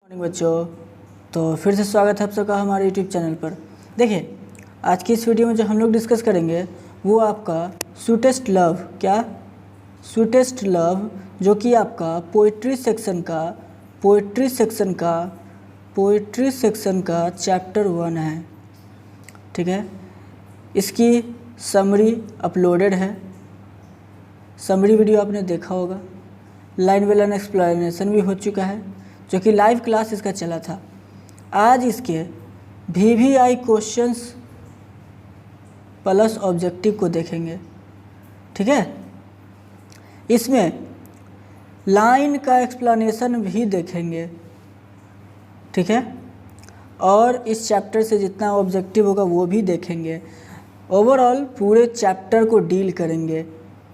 Morning बच्चों। तो फिर से स्वागत है आप सबका हमारे यूट्यूब चैनल पर। देखिए, आज की इस वीडियो में जो हम लोग डिस्कस करेंगे वो आपका स्वीटेस्ट लव, क्या स्वीटेस्ट लव, जो कि आपका पोइट्री सेक्शन का चैप्टर 1 है। ठीक है, इसकी समरी अपलोडेड है। समरी वीडियो आपने देखा होगा, लाइन बाय लाइन एक्सप्लेनेशन भी हो चुका है, जो कि लाइव क्लास इसका चला था। आज इसके VVI क्वेश्चंस प्लस ऑब्जेक्टिव को देखेंगे। ठीक है, इसमें लाइन का एक्सप्लेनेशन भी देखेंगे। ठीक है, और इस चैप्टर से जितना ऑब्जेक्टिव होगा वो भी देखेंगे। ओवरऑल पूरे चैप्टर को डील करेंगे।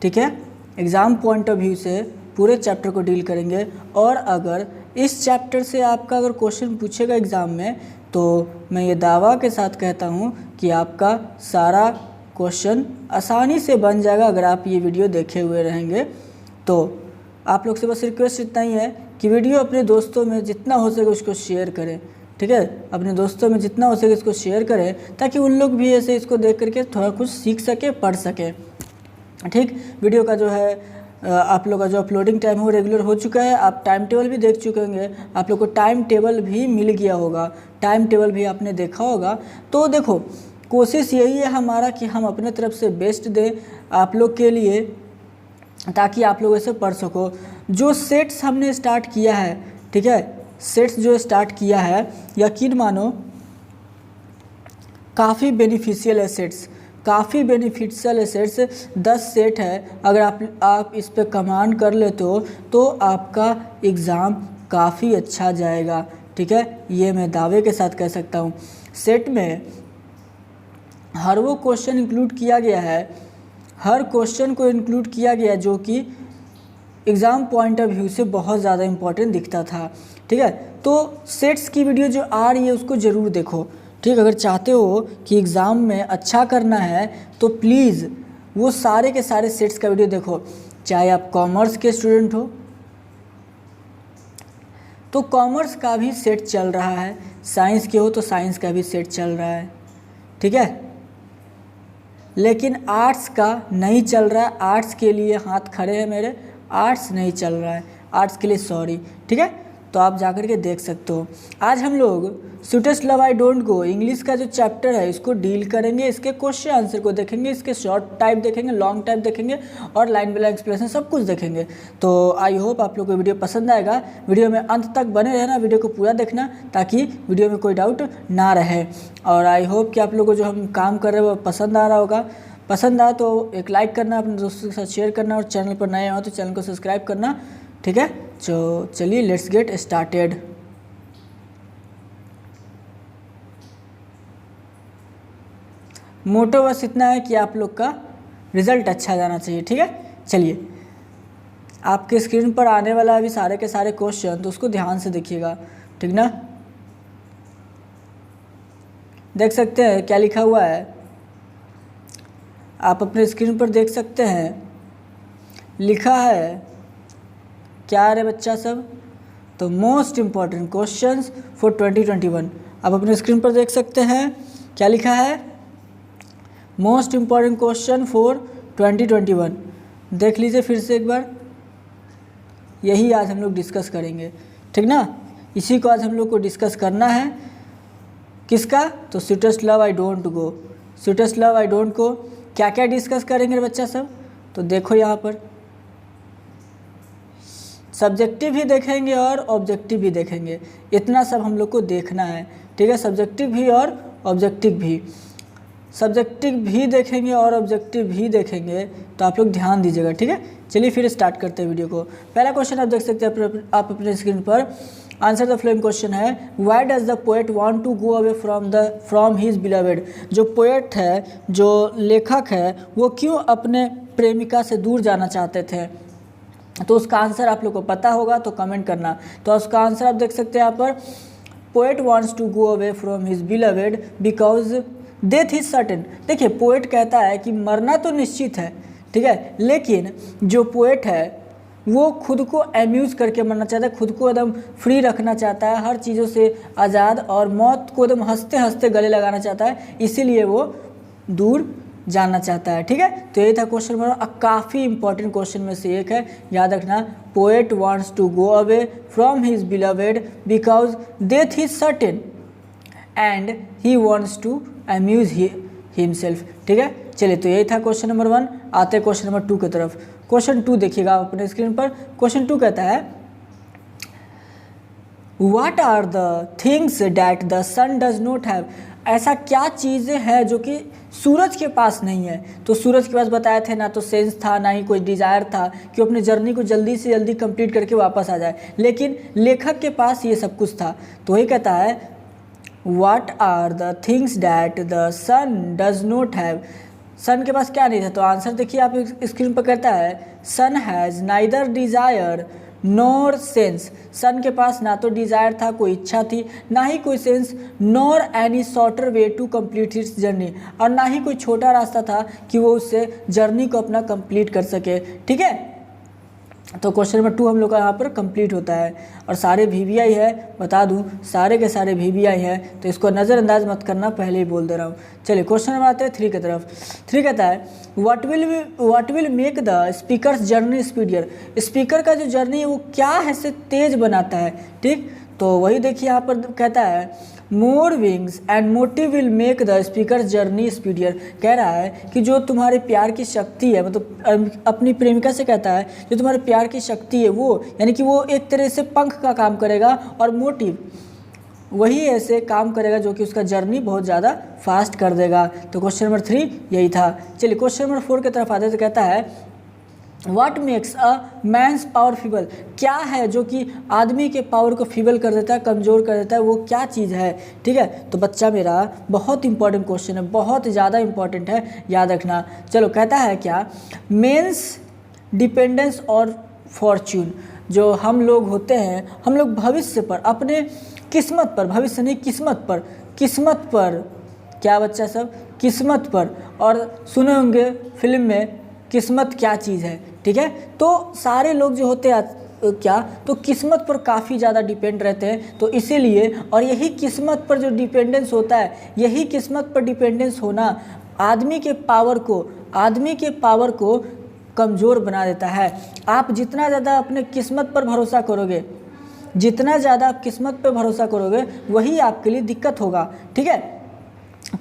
ठीक है, एग्ज़ाम पॉइंट ऑफ व्यू से पूरे चैप्टर को डील करेंगे। और अगर इस चैप्टर से आपका अगर क्वेश्चन पूछेगा एग्ज़ाम में, तो मैं ये दावा के साथ कहता हूँ कि आपका सारा क्वेश्चन आसानी से बन जाएगा अगर आप ये वीडियो देखे हुए रहेंगे। तो आप लोग से बस रिक्वेस्ट इतना ही है कि वीडियो अपने दोस्तों में जितना हो सके उसको शेयर करें। ठीक है, अपने दोस्तों में जितना हो सके इसको शेयर करें, ताकि उन लोग भी ऐसे इसको देख करके थोड़ा कुछ सीख सके, पढ़ सके। ठीक, वीडियो का जो है आप लोग का जो अपलोडिंग टाइम है वो रेगुलर हो चुका है। आप टाइम टेबल भी देख चुके होंगे, आप लोग को टाइम टेबल भी मिल गया होगा, टाइम टेबल भी आपने देखा होगा। तो देखो, कोशिश यही है हमारा कि हम अपने तरफ से बेस्ट दें आप लोग के लिए, ताकि आप लोग ऐसे पढ़ सको। जो सेट्स हमने स्टार्ट किया है, ठीक है, सेट्स जो स्टार्ट किया है, यकीन मानो काफ़ी बेनिफिशियल है सेट्स, काफ़ी बेनिफिशियल है सेट्स। 10 सेट है, अगर आप इस पे कमांड कर लेते हो तो आपका एग्ज़ाम काफ़ी अच्छा जाएगा। ठीक है, ये मैं दावे के साथ कह सकता हूँ। सेट में हर वो क्वेश्चन इंक्लूड किया गया है, हर क्वेश्चन को इंक्लूड किया गया जो कि एग्ज़ाम पॉइंट ऑफ व्यू से बहुत ज़्यादा इम्पोर्टेंट दिखता था। ठीक है, तो सेट्स की वीडियो जो आ रही है उसको ज़रूर देखो। ठीक, अगर चाहते हो कि एग्ज़ाम में अच्छा करना है तो प्लीज़ वो सारे के सारे सेट्स का वीडियो देखो। चाहे आप कॉमर्स के स्टूडेंट हो तो कॉमर्स का भी सेट चल रहा है, साइंस के हो तो साइंस का भी सेट चल रहा है। ठीक है, लेकिन आर्ट्स का नहीं चल रहा है। आर्ट्स के लिए हाथ खड़े हैं मेरे, आर्ट्स नहीं चल रहा है, आर्ट्स के लिए सॉरी। ठीक है, तो आप जाकर के देख सकते हो। आज हम लोग sweetest love I don't go English का जो चैप्टर है इसको डील करेंगे। इसके क्वेश्चन आंसर को देखेंगे, इसके शॉर्ट टाइप देखेंगे, लॉन्ग टाइप देखेंगे, और लाइन बाय लाइन एक्सप्लेनेशन सब कुछ देखेंगे। तो आई होप आप लोग को वीडियो पसंद आएगा। वीडियो में अंत तक बने रहना, वीडियो को पूरा देखना, ताकि वीडियो में कोई डाउट ना रहे। और आई होप कि आप लोग को जो हम काम कर रहे हैं वो पसंद आ रहा होगा। पसंद आए तो एक लाइक करना, अपने दोस्तों के साथ शेयर करना, और चैनल पर नए हो तो चैनल को सब्सक्राइब करना। ठीक है, तो चलिए लेट्स गेट स्टार्टेड। मोटो बस इतना है कि आप लोग का रिजल्ट अच्छा जाना चाहिए। ठीक है, चलिए आपके स्क्रीन पर आने वाला है अभी सारे के सारे क्वेश्चन, तो उसको ध्यान से देखिएगा। ठीक ना, देख सकते हैं क्या लिखा हुआ है, आप अपने स्क्रीन पर देख सकते हैं। लिखा है क्या रे बच्चा सब, तो मोस्ट इम्पॉर्टेंट क्वेश्चंस फॉर 2021। आप अपने स्क्रीन पर देख सकते हैं क्या लिखा है, मोस्ट इम्पॉर्टेंट क्वेश्चन फॉर 2021। देख लीजिए फिर से एक बार, यही आज हम लोग डिस्कस करेंगे। ठीक ना, इसी को आज हम लोग को डिस्कस करना है। किसका, तो sweetest love I don't go, sweetest love I don't go. क्या क्या डिस्कस करेंगे बच्चा सब, तो देखो यहाँ पर सब्जेक्टिव भी देखेंगे और ऑब्जेक्टिव भी देखेंगे। इतना सब हम लोग को देखना है। ठीक है, सब्जेक्टिव भी और ऑब्जेक्टिव भी, सब्जेक्टिव भी देखेंगे और ऑब्जेक्टिव भी देखेंगे, तो आप लोग ध्यान दीजिएगा। ठीक है, चलिए फिर स्टार्ट करते हैं वीडियो को। पहला क्वेश्चन आप देख सकते हैं आप अपने स्क्रीन पर। आंसर द फ्लोइंग क्वेश्चन है, why does the poet want to go away from his beloved. जो पोएट है, जो लेखक है, वो क्यों अपने प्रेमिका से दूर जाना चाहते थे। तो उसका आंसर आप लोग को पता होगा तो कमेंट करना। तो उसका आंसर आप देख सकते हैं यहाँ पर, poet wants to go away from his beloved because death is certain. देखिए, पोएट कहता है कि मरना तो निश्चित है, ठीक है, लेकिन जो पोएट है वो खुद को अम्यूज़ करके मरना चाहता है, खुद को एकदम फ्री रखना चाहता है, हर चीज़ों से आज़ाद, और मौत को एकदम हंसते हंसते गले लगाना चाहता है, इसीलिए वो दूर जानना चाहता है। ठीक है, तो यही था क्वेश्चन नंबर। काफ़ी इंपॉर्टेंट क्वेश्चन में से एक है, याद रखना। Poet wants to go away from his beloved because death is certain and he wants to amuse himself. ठीक है, चलिए, तो यही था क्वेश्चन नंबर 1। आते हैं क्वेश्चन नंबर 2 की तरफ। क्वेश्चन 2 देखिएगा आप अपने स्क्रीन पर। क्वेश्चन 2 कहता है, what are the things that the sun does not have. ऐसा क्या चीज़ें हैं जो कि सूरज के पास नहीं है। तो सूरज के पास बताए थे ना तो सेंस था, ना ही कोई डिज़ायर था कि वो अपनी जर्नी को जल्दी से जल्दी कंप्लीट करके वापस आ जाए, लेकिन लेखक के पास ये सब कुछ था। तो वही कहता है, what are the things that the sun does not have. Sun के पास क्या नहीं था, तो आंसर देखिए आप स्क्रीन पर। कहता है, sun has neither desire nor sense. Sun के पास ना तो डिज़ायर था, कोई इच्छा थी, ना ही कोई sense, nor any shorter way to complete its journey, और ना ही कोई छोटा रास्ता था कि वो उससे जर्नी को अपना कंप्लीट कर सके। ठीक है, तो क्वेश्चन नंबर 2 हम लोग का यहाँ पर कंप्लीट होता है। और सारे VVI है, बता दूँ सारे के सारे VVI है, तो इसको नज़रअंदाज मत करना, पहले ही बोल दे रहा हूँ। चलिए क्वेश्चन नंबर आते हैं 3 की तरफ। 3 कहता है, what will make the speaker's journey speedier. Speaker का जो जर्नी है वो क्या है से तेज बनाता है। ठीक, तो वही देखिए यहाँ पर कहता है, more wings and motive will make the speaker journey speedier. कह रहा है कि जो तुम्हारे प्यार की शक्ति है, मतलब अपनी प्रेमिका से कहता है, जो तुम्हारे प्यार की शक्ति है वो, यानी कि वो एक तरह से पंख का काम करेगा, और मोटिव वही ऐसे काम करेगा जो कि उसका जर्नी बहुत ज़्यादा फास्ट कर देगा। तो क्वेश्चन नंबर 3 यही था। चलिए क्वेश्चन नंबर 4 की तरफ आते तो कहता है, What makes a man's power feeble। क्या है जो कि आदमी के पावर को फीबल कर देता है, कमज़ोर कर देता है, वो क्या चीज़ है। ठीक है, तो बच्चा मेरा बहुत इंपॉर्टेंट क्वेश्चन है, बहुत ज़्यादा इंपॉर्टेंट है, याद रखना। चलो, कहता है क्या, मेंस डिपेंडेंस और फॉर्च्यून। जो हम लोग होते हैं, हम लोग भविष्य पर, अपने किस्मत पर, भविष्य नहीं किस्मत पर, किस्मत पर, क्या बच्चा सब, किस्मत पर। और सुने होंगे फिल्म में किस्मत क्या चीज़ है। ठीक है, तो सारे लोग जो होते हैं क्या, तो किस्मत पर काफ़ी ज़्यादा डिपेंड रहते हैं। तो इसीलिए, और यही किस्मत पर जो डिपेंडेंस होता है, यही किस्मत पर डिपेंडेंस होना आदमी के पावर को कमज़ोर बना देता है। आप जितना ज़्यादा अपने किस्मत पर भरोसा करोगे, जितना ज़्यादा आप किस्मत पर भरोसा करोगे, वही आपके लिए दिक्कत होगा। ठीक है,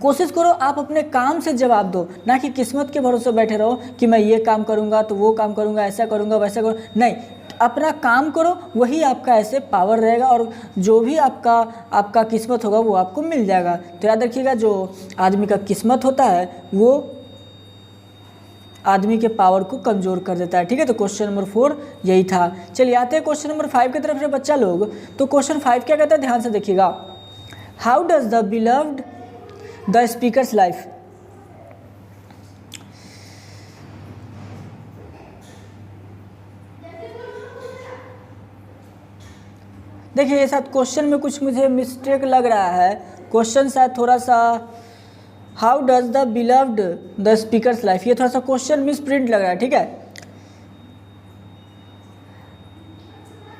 कोशिश करो आप अपने काम से जवाब दो, ना कि किस्मत के भरोसे बैठे रहो कि मैं ये काम करूँगा तो वो काम करूँगा, ऐसा करूँगा वैसा करूँगा। नहीं, अपना काम करो, वही आपका ऐसे पावर रहेगा, और जो भी आपका किस्मत होगा वो आपको मिल जाएगा। तो याद रखिएगा, जो आदमी का किस्मत होता है वो आदमी के पावर को कमज़ोर कर देता है। ठीक है, तो क्वेश्चन नंबर 4 यही था। चलिए आते हैं क्वेश्चन नंबर 5 की तरफ से बच्चा लोग। तो क्वेश्चन 5 क्या कहता है, ध्यान से देखिएगा। How does the beloved the speaker's life. देखिए, ये साथ क्वेश्चन में कुछ मुझे मिस्टेक लग रहा है। क्वेश्चन शायद थोड़ा सा, how does the beloved the speaker's life, ये थोड़ा सा क्वेश्चन मिस प्रिंट लग रहा है। ठीक है,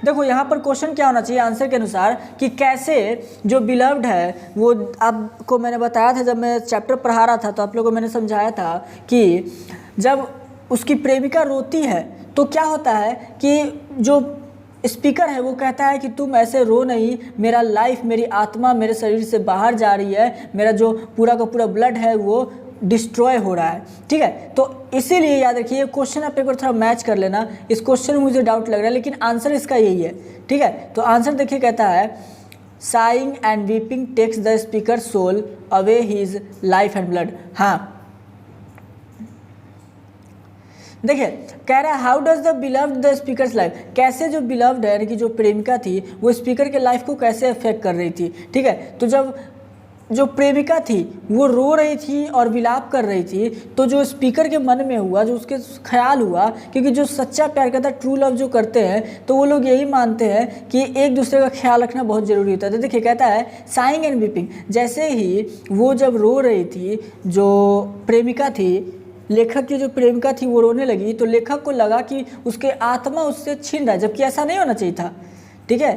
देखो यहाँ पर क्वेश्चन क्या होना चाहिए आंसर के अनुसार, कि कैसे जो बिलव्ड है, वो आपको मैंने बताया था जब मैं चैप्टर पढ़ा रहा था, तो आप लोगों को मैंने समझाया था कि जब उसकी प्रेमिका रोती है तो क्या होता है कि जो स्पीकर है वो कहता है कि तुम ऐसे रो नहीं, मेरा लाइफ, मेरी आत्मा मेरे शरीर से बाहर जा रही है, मेरा जो पूरा का पूरा ब्लड है वो डिस्ट्रॉय हो रहा है। ठीक है, तो इसीलिए याद रखिए, क्वेश्चन आप एक बार थोड़ा मैच कर लेना। इस क्वेश्चन में मुझे डाउट लग रहा है, लेकिन आंसर इसका यही है। ठीक है, तो आंसर देखिए, कहता है, sighing and weeping takes the speaker soul away his life and blood. हाँ, देखिए कह रहा है, how does the beloved the speaker's life. कैसे जो बिलव्ड है, यानी कि जो प्रेमिका थी, वो स्पीकर के लाइफ को कैसे अफेक्ट कर रही थी। ठीक है, तो जब जो प्रेमिका थी वो रो रही थी और विलाप कर रही थी, तो जो स्पीकर के मन में हुआ, जो उसके ख्याल हुआ, क्योंकि जो सच्चा प्यार करता है, ट्रू लव जो करते हैं, तो वो लोग यही मानते हैं कि एक दूसरे का ख्याल रखना बहुत ज़रूरी होता है। तो देखिए कहता है, साइंग एंड वीपिंग, जैसे ही वो जब रो रही थी, जो प्रेमिका थी, लेखक की जो प्रेमिका थी वो रोने लगी, तो लेखक को लगा कि उसके आत्मा उससे छीन रहा है, जबकि ऐसा नहीं होना चाहिए था। ठीक है,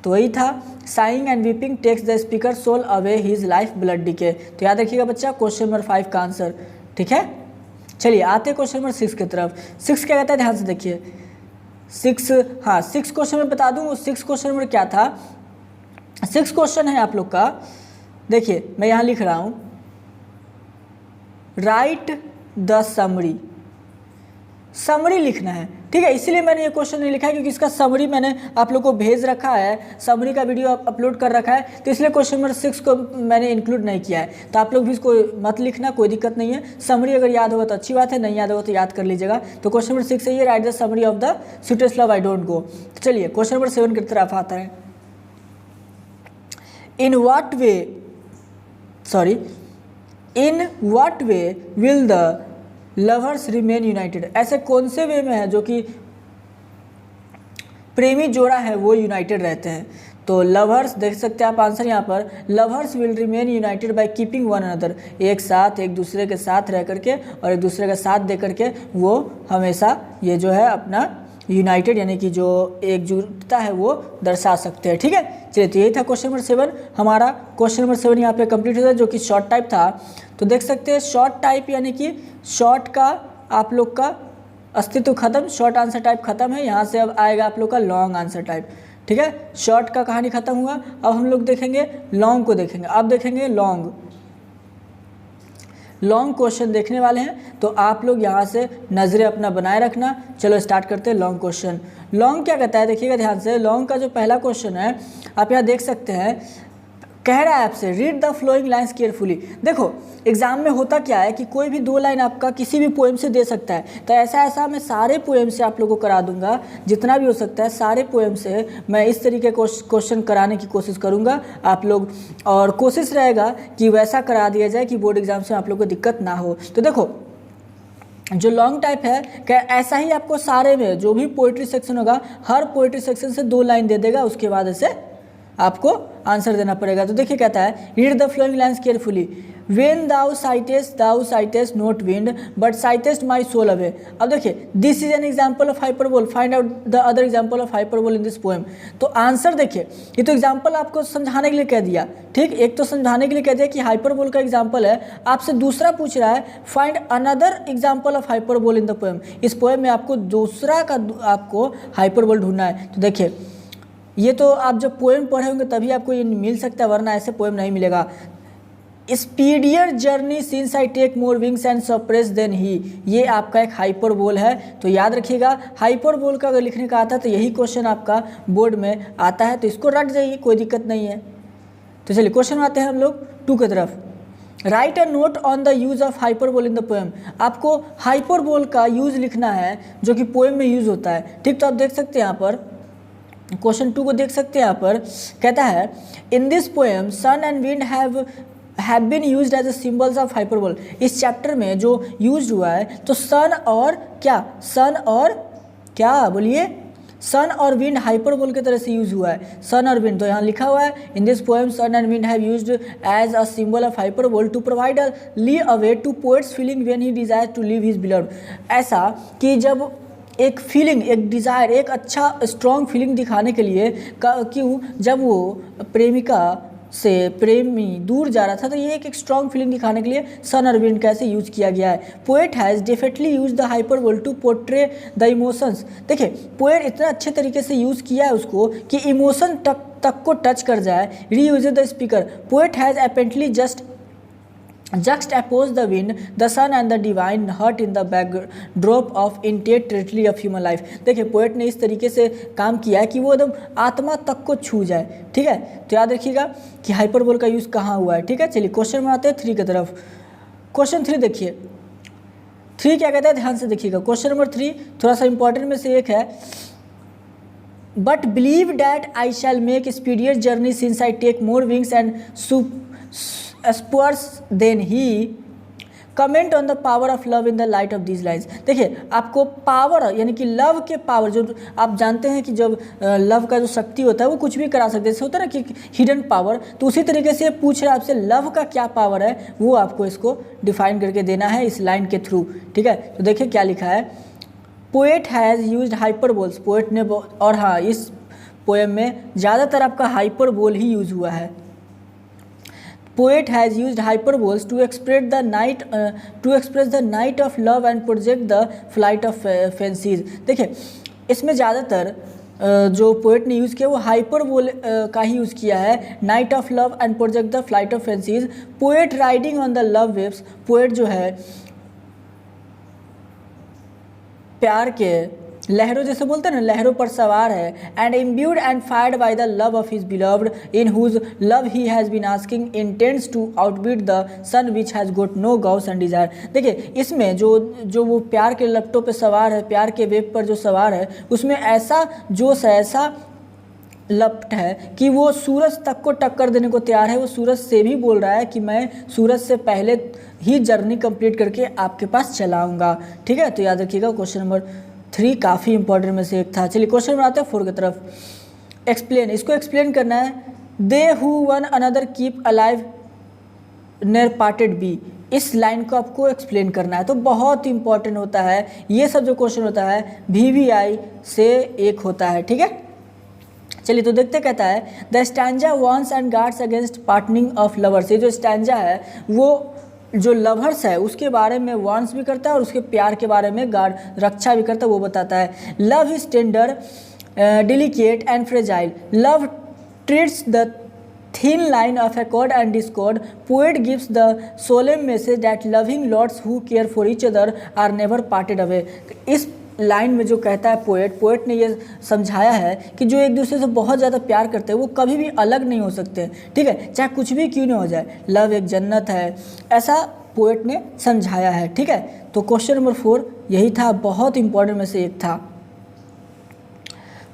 तो वही था, sighing and weeping takes the speaker soul away his life blood decay. तो याद रखिएगा बच्चा, क्वेश्चन नंबर 5 का आंसर। ठीक है, चलिए आते क्वेश्चन नंबर 6 की तरफ। 6 क्या कहता है, ध्यान से देखिए। 6, हाँ 6 क्वेश्चन में बता दूँ 6 क्वेश्चन नंबर क्या था। 6 क्वेश्चन है आप लोग का, देखिए मैं यहाँ लिख रहा हूँ, राइट द समरी लिखना है। ठीक है, इसीलिए मैंने ये क्वेश्चन नहीं लिखा है क्योंकि इसका समरी मैंने आप लोग को भेज रखा है, समरी का वीडियो अपलोड कर रखा है, तो इसलिए क्वेश्चन नंबर 6 को मैंने इंक्लूड नहीं किया है। तो आप लोग भी इसको मत लिखना, कोई दिक्कत नहीं है। समरी अगर याद होगा तो अच्छी बात है, नहीं याद होगा तो याद कर लीजिएगा। तो क्वेश्चन नंबर 6 है ये, right the summary of the sweetest love I don't go. तो चलिए क्वेश्चन नंबर 7 की तरफ आता है। In what way will the lovers remain United. ऐसे कौन से वे में है जो कि प्रेमी जोड़ा है वो यूनाइटेड रहते हैं। तो लवर्स, देख सकते हैं आप आंसर यहाँ पर, lovers will remain United by keeping one another. एक साथ, एक दूसरे के साथ रह करके और एक दूसरे का साथ दे करके वो हमेशा ये जो है अपना यूनाइटेड यानी कि जो एकजुटता है वो दर्शा सकते हैं। ठीक है, चलिए तो यही था क्वेश्चन नंबर 7 हमारा। क्वेश्चन नंबर 7 यहाँ पे कंप्लीट होता है, जो कि शॉर्ट टाइप था। तो देख सकते हैं शॉर्ट टाइप यानी कि शॉर्ट का आप लोग का अस्तित्व खत्म, शॉर्ट आंसर टाइप खत्म है। यहाँ से अब आएगा आप लोग का लॉन्ग आंसर टाइप। ठीक है, शॉर्ट का कहानी खत्म हुआ, अब हम लोग देखेंगे लॉन्ग को देखेंगे। अब देखेंगे लॉन्ग क्वेश्चन देखने वाले हैं, तो आप लोग यहाँ से नज़रें अपना बनाए रखना। चलो स्टार्ट करते हैं लॉन्ग क्वेश्चन। लॉन्ग क्या कहता है, देखिएगा ध्यान से। लॉन्ग का जो पहला क्वेश्चन है आप यहाँ देख सकते हैं, कह रहा है आपसे read the flowing lines carefully. देखो एग्जाम में होता क्या है कि कोई भी 2 लाइन आपका किसी भी पोएम से दे सकता है, तो ऐसा मैं सारे पोएम से आप लोगों को करा दूंगा, जितना भी हो सकता है सारे पोएम से मैं इस तरीके क्वेश्चन कराने की कोशिश करूंगा आप लोग, और कोशिश रहेगा कि वैसा करा दिया जाए कि बोर्ड एग्जाम से आप लोग को दिक्कत ना हो। तो देखो जो लॉन्ग टाइप है क्या ऐसा ही आपको सारे में जो भी पोइट्री सेक्शन होगा हर पोइट्री सेक्शन से 2 लाइन दे देगा, उसके बाद ऐसे आपको आंसर देना पड़ेगा। तो देखिए कहता है read the flowing lines carefully, when thou sighest not wind but sighest my soul away. अब देखिए this is an example of hyperbole, find out the other example of hyperbole in this poem. तो answer देखिए, ये तो example आपको समझाने के लिए कह दिया, ठीक, एक तो समझाने के लिए कह दिया कि हाइपरबोल का एग्जाम्पल है, आपसे दूसरा पूछ रहा है find another example of hyperbole in the poem. इस पोएम में आपको दूसरा का आपको हाइपरबोल ढूंढना है। तो देखिए ये तो आप जब पोएम पढ़े होंगे तभी आपको ये मिल सकता है, वरना ऐसे पोएम नहीं मिलेगा। Speedier journey since I take more wings and suppress than he, ये आपका एक हाइपरबोल है। तो याद रखिएगा हाइपरबोल का अगर लिखने का आता है तो यही क्वेश्चन आपका बोर्ड में आता है, तो इसको रट जाइए, कोई दिक्कत नहीं है। तो चलिए क्वेश्चन आते हैं हम लोग 2 की तरफ। Right a note on the use of hyperbole in the poem. आपको हाइपरबोल का यूज लिखना है जो कि पोएम में यूज होता है। ठीक, तो आप देख सकते हैं यहाँ पर क्वेश्चन 2 को देख सकते हैं, यहाँ पर कहता है in this poem sun and wind have been used as a symbols of hyperbole. इस चैप्टर में जो यूज हुआ है तो सन और क्या बोलिए, सन और विंड हाइपरबोल की तरह से यूज हुआ है। सन और विंड, तो यहाँ लिखा हुआ है in this poem sun and wind have used as a symbol of hyperbole to provide a leeway to poet's feeling when he desire to leave his beloved. ऐसा कि जब एक फीलिंग, एक डिज़ायर, एक अच्छा स्ट्रॉन्ग फीलिंग दिखाने के लिए क्यों, जब वो प्रेमिका से प्रेमी दूर जा रहा था, तो ये एक स्ट्रॉन्ग फीलिंग दिखाने के लिए सन और विंड कैसे यूज किया गया है। Poet has definitely use the hyperbole to portray the emotions. देखिए पोएट इतना अच्छे तरीके से यूज़ किया है उसको कि इमोशन तक को टच कर जाए। री use the speaker, poet has apparently juxtapose the wind, the sun and the divine heart in the backdrop of intimate territory of human life। देखिए पोएट ने इस तरीके से काम किया है कि वो एकदम आत्मा तक को छू जाए। ठीक है, तो याद रखिएगा कि हाइपरबोल का यूज़ कहाँ हुआ है। ठीक है, चलिए क्वेश्चन में आते हैं 3 की तरफ। क्वेश्चन 3 देखिए, 3 क्या कहता है, ध्यान से देखिएगा। क्वेश्चन नंबर 3 थोड़ा सा इंपॉर्टेंट में से एक है, but believe that I shall make speedier journey since I take more wings and spurs than he comment on the power of love in the light of these lines. देखिए आपको power यानी कि love के power, जो आप जानते हैं कि जब लव का जो शक्ति होता है वो कुछ भी करा सकते हैं, जैसे होता है ना कि हिडन पावर, तो उसी तरीके से पूछ रहा है आपसे लव का क्या पावर है, वो आपको इसको डिफाइन करके देना है इस लाइन के थ्रू। ठीक है, तो देखिए क्या लिखा है, पोएट हैज़ यूज्ड हाइपरबोल्स, पोएट ने, और हाँ इस पोएम में ज़्यादातर आपका हाइपरबोल ही यूज हुआ है। Poet has used hyperboles to express the night of love and project the flight of fancies। देखिए इसमें ज़्यादातर जो पोएट ने यूज़ किया वो हाइपरबोल का ही यूज़ किया है, night of love and project the flight of fancies. Poet riding on the love waves, poet जो है प्यार के लहरों, जैसे बोलते हैं ना लहरों पर सवार है। And imbued and fired by the love of his beloved in whose love he has been asking intents to outbeat the sun which has got no gauss and desire. देखिए इसमें जो वो प्यार के लपटों पे सवार है, प्यार के वेव पर जो सवार है, उसमें ऐसा जोश है, ऐसा लपट है कि वो सूरज तक को टक्कर देने को तैयार है। वो सूरज से भी बोल रहा है कि मैं सूरज से पहले ही जर्नी कंप्लीट करके आपके पास चला आऊँगा। ठीक है, तो याद रखिएगा क्वेश्चन नंबर 3 काफ़ी इंपॉर्टेंट में से एक था। चलिए क्वेश्चन नंबर आते हैं 4 की तरफ। एक्सप्लेन, इसको एक्सप्लेन करना है। They who one another keep alive ne'er parted be, इस लाइन को आपको एक्सप्लेन करना है, तो बहुत इंपॉर्टेंट होता है ये सब जो क्वेश्चन होता है VVI से एक होता है। ठीक है, चलिए तो देखते कहता है the stanza warns and guards against parting of lovers. ये जो स्टैंजा है वो जो लवर्स है उसके बारे में वार्न्स भी करता है और उसके प्यार के बारे में गार्ड रक्षा भी करता है, वो बताता है। Love is tender delicate and fragile, love treats the thin line of accord and discord, poet gives the solemn message that loving lords who care for each other are never parted away। इस line में जो कहता है poet ने ये समझाया है कि जो एक दूसरे से बहुत ज़्यादा प्यार करते हैं वो कभी भी अलग नहीं हो सकते। ठीक है, चाहे कुछ भी क्यों नहीं हो जाए, लव एक जन्नत है, ऐसा पोएट ने समझाया है। ठीक है, तो क्वेश्चन नंबर 4 यही था, बहुत इंपॉर्टेंट में से एक था।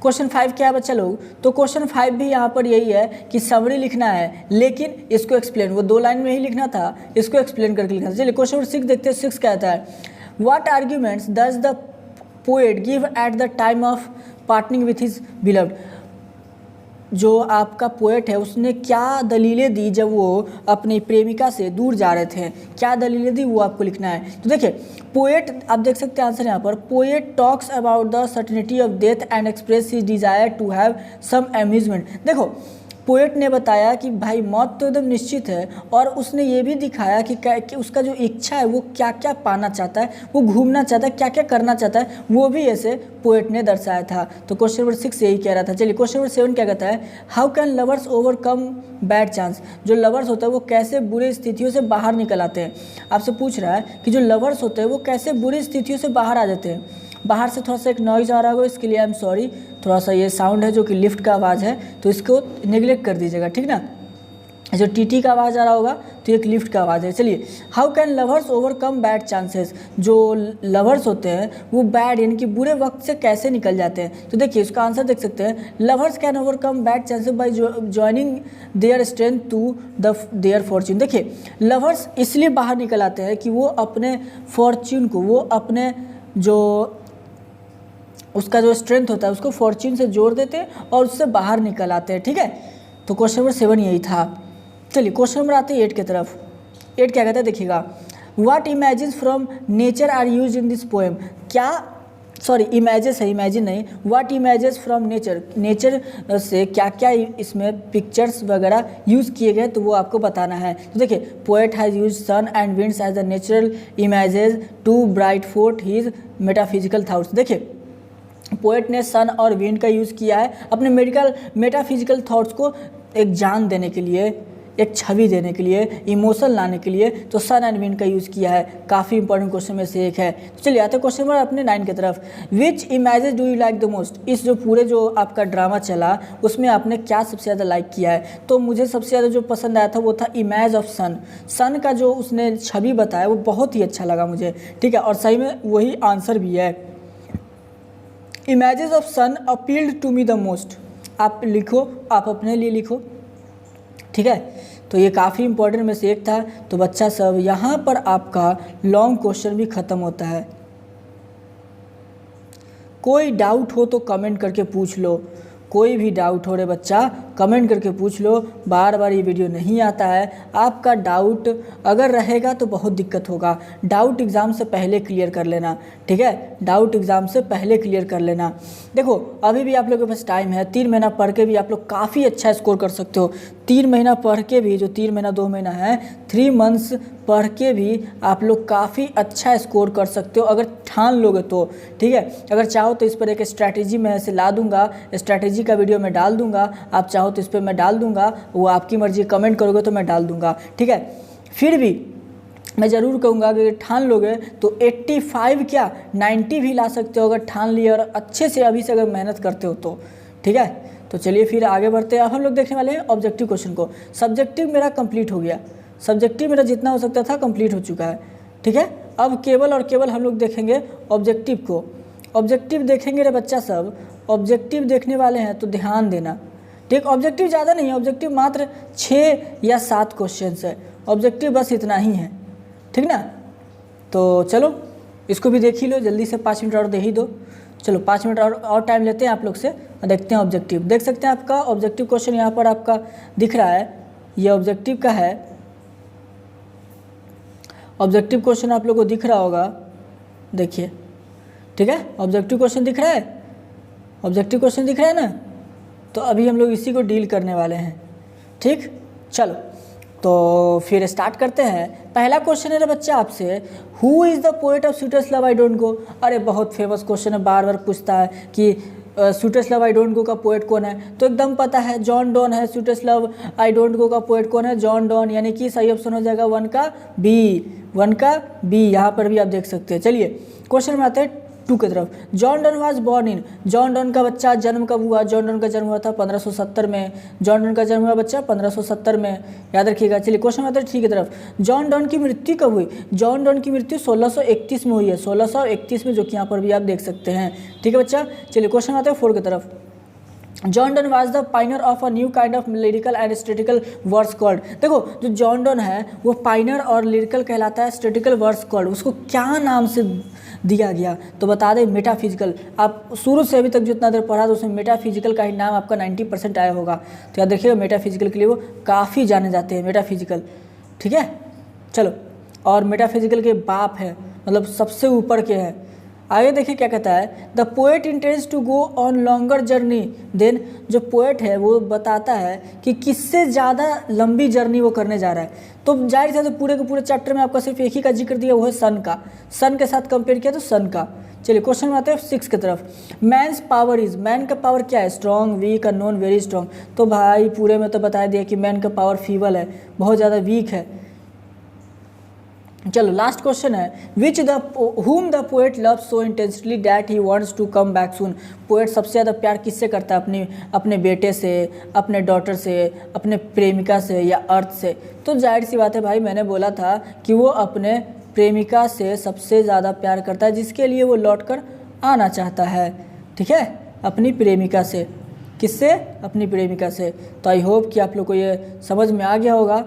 क्वेश्चन 5 क्या है बच्चा लोग, तो क्वेश्चन 5 भी यहाँ पर यही है कि समरी लिखना है, लेकिन इसको एक्सप्लेन, वो 2 लाइन में ही लिखना था, इसको एक्सप्लेन करके लिखना था। चलिए क्वेश्चन नंबर 6 देखते हैं। 6 कहता है what arguments does the poet give at the time of parting with his beloved. जो आपका पोएट है उसने क्या दलीलें दी जब वो अपनी प्रेमिका से दूर जा रहे थे, क्या दलीलें दी वो आपको लिखना है। तो देखिए पोएट, आप देख सकते हैं आंसर यहाँ पर, poet talks about the certainty of death and express his desire to have some amusement. देखो पोएट ने बताया कि भाई मौत तो एकदम निश्चित है, और उसने ये भी दिखाया कि उसका जो इच्छा है वो क्या क्या पाना चाहता है, वो घूमना चाहता है, क्या क्या करना चाहता है, वो भी ऐसे पोएट ने दर्शाया था। तो क्वेश्चन नंबर 6 यही कह रहा था। चलिए क्वेश्चन नंबर 7 क्या कहता है, how can lovers overcome bad chance. जो लवर्स होता है वो कैसे बुरी स्थितियों से बाहर निकल आते हैं। आपसे पूछ रहा है कि जो लवर्स होते हैं वो कैसे बुरी स्थितियों से बाहर आ जाते हैं। बाहर से थोड़ा सा एक नॉइज़ आ रहा होगा, इसके लिए आई एम सॉरी, थोड़ा सा ये साउंड है जो कि लिफ्ट का आवाज़ है, तो इसको नेग्लेक्ट कर दीजिएगा, ठीक ना। जो टीटी का आवाज़ आ रहा होगा तो एक लिफ्ट का आवाज़ है। चलिए, how can lovers overcome bad chances. जो लवर्स होते हैं वो बैड यानी कि बुरे वक्त से कैसे निकल जाते हैं। तो देखिए इसका आंसर देख सकते हैं, lovers can overcome bad chances by joining their strength to their fortune. देखिए लवर्स इसलिए बाहर निकल आते हैं कि वो अपने फॉर्च्यून को, वो अपने जो उसका जो स्ट्रेंथ होता है उसको फॉर्च्यून से जोड़ देते हैं और उससे बाहर निकल आते हैं। ठीक है, तो क्वेश्चन नंबर 7 यही था। चलिए क्वेश्चन नंबर आते हैं 8 की तरफ। 8 क्या कहता है देखिएगा, what imagines from nature are use in this poem. क्या, सॉरी इमेजेस है, इमेजिन नहीं, what images from nature, nature से क्या क्या इसमें पिक्चर्स वगैरह यूज़ किए गए, तो वो आपको बताना है। तो देखिए poet has use sun and winds as the natural images to bright forth his metaphysical thoughts. देखिए पोएट ने सन और विंड का यूज़ किया है अपने मेटाफिजिकल थॉट्स को एक जान देने के लिए, एक छवि देने के लिए, इमोशन लाने के लिए, तो सन एंड विंड का यूज़ किया है। काफ़ी इंपॉर्टेंट क्वेश्चन में से एक है। तो चलिए आते हैं क्वेश्चन नंबर अपने 9 की तरफ। Which images do you like the most. इस जो पूरे जो आपका ड्रामा चला उसमें आपने क्या सबसे ज़्यादा लाइक किया है। तो मुझे सबसे ज़्यादा जो पसंद आया था वो था इमेज ऑफ सन। सन का जो उसने छवि बताया वो बहुत ही अच्छा लगा मुझे। ठीक है, और सही में वही आंसर भी है। Images of sun appealed to me the most. आप लिखो, आप अपने लिए लिखो, ठीक है। तो ये काफ़ी इंपॉर्टेंट में से एक था। तो बच्चा सब यहाँ पर आपका लॉन्ग क्वेश्चन भी ख़त्म होता है। कोई डाउट हो तो कमेंट करके पूछ लो, कोई भी डाउट हो रे बच्चा कमेंट करके पूछ लो। बार बार ये वीडियो नहीं आता है, आपका डाउट अगर रहेगा तो बहुत दिक्कत होगा। डाउट एग्ज़ाम से पहले क्लियर कर लेना, ठीक है, डाउट एग्ज़ाम से पहले क्लियर कर लेना। देखो अभी भी आप लोगों के पास टाइम है, 3 महीना पढ़ के भी आप लोग काफ़ी अच्छा स्कोर कर सकते हो। 3 महीना पढ़ के भी, जो 3 महीना 2 महीना है, 3 मंथ्स पढ़ के भी आप लोग काफ़ी अच्छा स्कोर कर सकते हो अगर ठान लोगे तो, ठीक है। अगर चाहो तो इस पर एक स्ट्रैटेजी मैं ऐसे ला दूंगा, स्ट्रैटेजी का वीडियो मैं डाल दूंगा, आप चाहो तो इस पर मैं डाल दूंगा, वो आपकी मर्जी, कमेंट करोगे तो मैं डाल दूंगा, ठीक है। फिर भी मैं ज़रूर कहूँगा कि अगर ठान लोगे तो 85 क्या 90 भी ला सकते हो अगर ठान लिए और अच्छे से अभी से अगर मेहनत करते हो तो, ठीक है। तो चलिए फिर आगे बढ़ते हैं। अब हम लोग देखने वाले हैं ऑब्जेक्टिव क्वेश्चन को। सब्जेक्टिव मेरा कंप्लीट हो गया, सब्जेक्टिव मेरा जितना हो सकता था कंप्लीट हो चुका है, ठीक है। अब केवल और केवल हम लोग देखेंगे ऑब्जेक्टिव को। ऑब्जेक्टिव देखेंगे रे बच्चा सब, ऑब्जेक्टिव देखने वाले हैं तो ध्यान देना, ठीक। ऑब्जेक्टिव ज़्यादा नहीं है, ऑब्जेक्टिव मात्र 6 या 7 क्वेश्चन है, ऑब्जेक्टिव बस इतना ही है, ठीक ना। तो चलो इसको भी देख ही लो, जल्दी से 5 मिनट और दे ही दो। चलो 5 मिनट और टाइम लेते हैं आप लोग से, देखते हैं ऑब्जेक्टिव। देख सकते हैं आपका ऑब्जेक्टिव क्वेश्चन यहाँ पर आपका दिख रहा है, ये ऑब्जेक्टिव का है। ऑब्जेक्टिव क्वेश्चन आप लोग को दिख रहा होगा, देखिए, ठीक है। ऑब्जेक्टिव क्वेश्चन दिख रहा है, ऑब्जेक्टिव क्वेश्चन दिख रहा है ना। तो अभी हम लोग इसी को डील करने वाले हैं, ठीक। चलो तो फिर स्टार्ट करते हैं। पहला क्वेश्चन है बच्चा आपसे, who is the poet of sweetest love I don't go. अरे बहुत फेमस क्वेश्चन है, बार बार पूछता है कि sweetest love I don't go का पोएट कौन है। तो एकदम पता है, जॉन डॉन है। Sweetest love I don't go का पोएट कौन है, जॉन डॉन, यानी कि सही ऑप्शन हो जाएगा 1 का बी। यहाँ पर भी आप देख सकते हैं। चलिए क्वेश्चन में आते हैं 2 की तरफ। John Donne was born in, John Donne का बच्चा जन्म कब हुआ। जॉन डॉन का जन्म हुआ था 1570 में। जॉन डॉन का जन्म हुआ बच्चा 1570 में, याद रखिएगा। चलिए क्वेश्चन में आते हैं 3 की तरफ। जॉन डॉन की मृत्यु कब हुई। जॉन डॉन की मृत्यु 1631 में हुई है, 1631 में, जो कि यहाँ पर भी आप देख सकते हैं, ठीक है बच्चा। चलिए क्वेश्चन में आते हैं 4 की तरफ। John Donne was the pioneer of a new kind of lyrical and statical verse called. देखो जो जॉन डॉन है वो पाइनर और लिरिकल कहलाता है, स्टैटिकल वर्स कॉल्ड उसको क्या नाम से दिया गया तो बता दें मेटाफिजिकल। आप शुरू से अभी तक जितना देर पढ़ा तो उसमें मेटाफिजिकल का ही नाम आपका 90% आया होगा। तो याद रखिएगा मेटाफिजिकल के लिए वो काफ़ी जाने जाते हैं, मेटाफिजिकल, ठीक है। चलो, और मेटाफिजिकल के बाप है, मतलब सबसे ऊपर के हैं। आगे देखिए क्या कहता है, the poet intends to go on longer journey then. जो पोएट है वो बताता है कि किससे ज़्यादा लंबी जर्नी वो करने जा रहा है। तो जाहिर है तो पूरे के पूरे चैप्टर में आपका सिर्फ एक ही का जिक्र दिया, वो है सन का। सन के साथ कंपेयर किया तो सन का। चलिए क्वेश्चन में आते हैं 6 की तरफ। मैंस पावर इज, मैन का पावर क्या है, strong, weak, unknown, very strong. तो भाई पूरे में तो बता दिया कि मैन का पावर फीबल है, बहुत ज़्यादा वीक है। चलो लास्ट क्वेश्चन है, which the whom the poet love so intensely that he wants to come back soon. Poet सबसे ज़्यादा प्यार किससे करता है, अपने बेटे से, अपने डॉटर से, अपने प्रेमिका से या अर्थ से। तो जाहिर सी बात है भाई, मैंने बोला था कि वो अपने प्रेमिका से सबसे ज़्यादा प्यार करता है, जिसके लिए वो लौट कर आना चाहता है, ठीक है, अपनी प्रेमिका से। किससे, अपनी प्रेमिका से। तो आई होप कि आप लोग को ये समझ में आ गया होगा।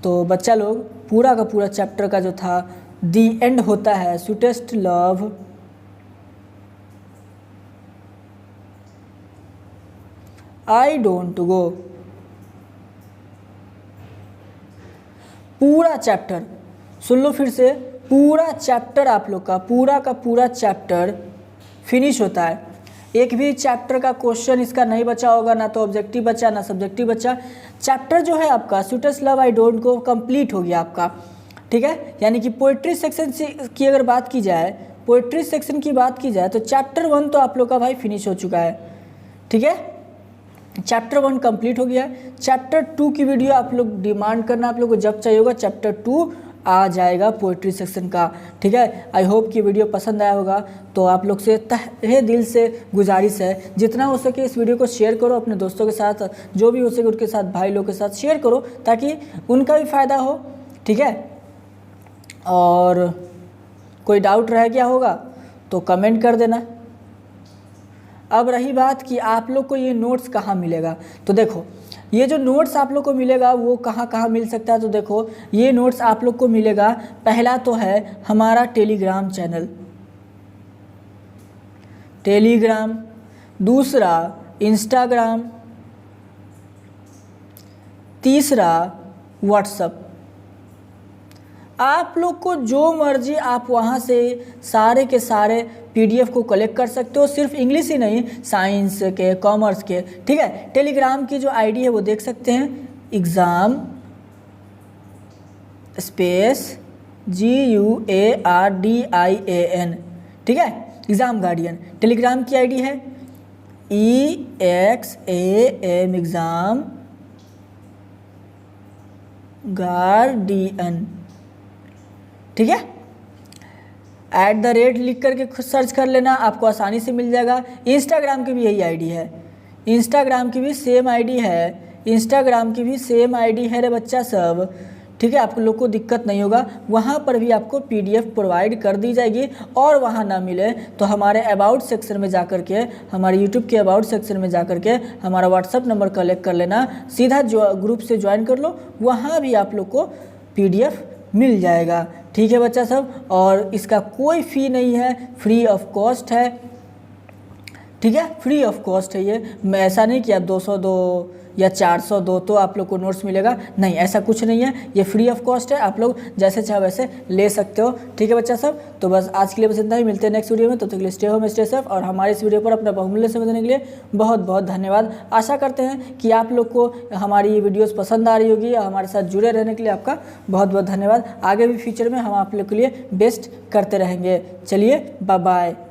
तो बच्चा लोग पूरा का पूरा चैप्टर का जो था दी एंड होता है sweetest love I don't go. पूरा चैप्टर सुन लो फिर से, पूरा चैप्टर आप लोग का पूरा चैप्टर फिनिश होता है। एक भी चैप्टर का क्वेश्चन इसका नहीं बचा होगा, ना तो ऑब्जेक्टिव बचा ना सब्जेक्टिव बचा। चैप्टर जो है आपका sweetest love I don't go complete हो गया आपका, ठीक है। यानी कि पोइट्री सेक्शन की अगर बात की जाए, पोइट्री सेक्शन की बात की जाए तो चैप्टर 1 तो आप लोग का भाई फिनिश हो चुका है, ठीक है। चैप्टर 1 कंप्लीट हो गया है। चैप्टर 2 की वीडियो आप लोग डिमांड करना, आप लोग को जब चाहिए होगा चैप्टर 2 आ जाएगा पोइट्री सेक्शन का, ठीक है। आई होप कि वीडियो पसंद आया होगा। तो आप लोग से तहे दिल से गुजारिश है, जितना हो सके इस वीडियो को शेयर करो अपने दोस्तों के साथ, जो भी हो सके उनके साथ, भाई लोग के साथ शेयर करो ताकि उनका भी फ़ायदा हो, ठीक है। और कोई डाउट रह गया होगा तो कमेंट कर देना। अब रही बात कि आप लोग को ये नोट्स कहाँ मिलेगा, तो देखो ये जो नोट्स आप लोग को मिलेगा वो कहाँ कहाँ मिल सकता है, तो देखो ये नोट्स आप लोग को मिलेगा, पहला तो है हमारा टेलीग्राम चैनल, टेलीग्राम, दूसरा इंस्टाग्राम, तीसरा व्हाट्सएप। आप लोग को जो मर्जी आप वहाँ से सारे के सारे पीडीएफ को कलेक्ट कर सकते हो, सिर्फ इंग्लिश ही नहीं, साइंस के, कॉमर्स के, ठीक है। टेलीग्राम की जो आईडी है वो देख सकते हैं, एग्ज़ाम स्पेस GUARDIAN, ठीक है, एग्ज़ाम गार्डियन टेलीग्राम की आईडी है, EXAM एग्ज़ाम गार्डियन, ठीक है। @ लिख करके खुद सर्च कर लेना, आपको आसानी से मिल जाएगा। इंस्टाग्राम की भी यही आईडी है, इंस्टाग्राम की भी सेम आईडी है, इंस्टाग्राम की भी सेम आईडी है रे बच्चा सब, ठीक है। आप लोग को दिक्कत नहीं होगा, वहाँ पर भी आपको पीडीएफ प्रोवाइड कर दी जाएगी। और वहाँ ना मिले तो हमारे अबाउट सेक्शन में जा कर के, हमारे यूट्यूब के अबाउट सेक्शन में जा कर के हमारा व्हाट्सअप नंबर कलेक्ट कर लेना, सीधा जो ग्रुप से ज्वाइन कर लो, वहाँ भी आप लोग को पीडीएफ मिल जाएगा, ठीक है बच्चा सब। और इसका कोई फ़ी नहीं है, फ्री ऑफ कॉस्ट है, ठीक है, फ्री ऑफ कॉस्ट है ये। मैं ऐसा नहीं कि आप 200 दो या 400 दो तो आप लोग को नोट्स मिलेगा, नहीं, ऐसा कुछ नहीं है, ये फ्री ऑफ कॉस्ट है, आप लोग जैसे चाहे वैसे ले सकते हो, ठीक है बच्चा सब। तो बस आज के लिए बस इतना ही, मिलते हैं नेक्स्ट वीडियो में, तो तब तक के लिए स्टे होम स्टे सेफ। और हमारे इस वीडियो पर अपना बहुमूल्य समय देने के लिए बहुत बहुत धन्यवाद। आशा करते हैं कि आप लोग को हमारी ये वीडियोज़ पसंद आ रही होगी, हमारे साथ जुड़े रहने के लिए आपका बहुत बहुत धन्यवाद। आगे भी फ्यूचर में हम आप लोग के लिए बेस्ट करते रहेंगे। चलिए बाय बाय।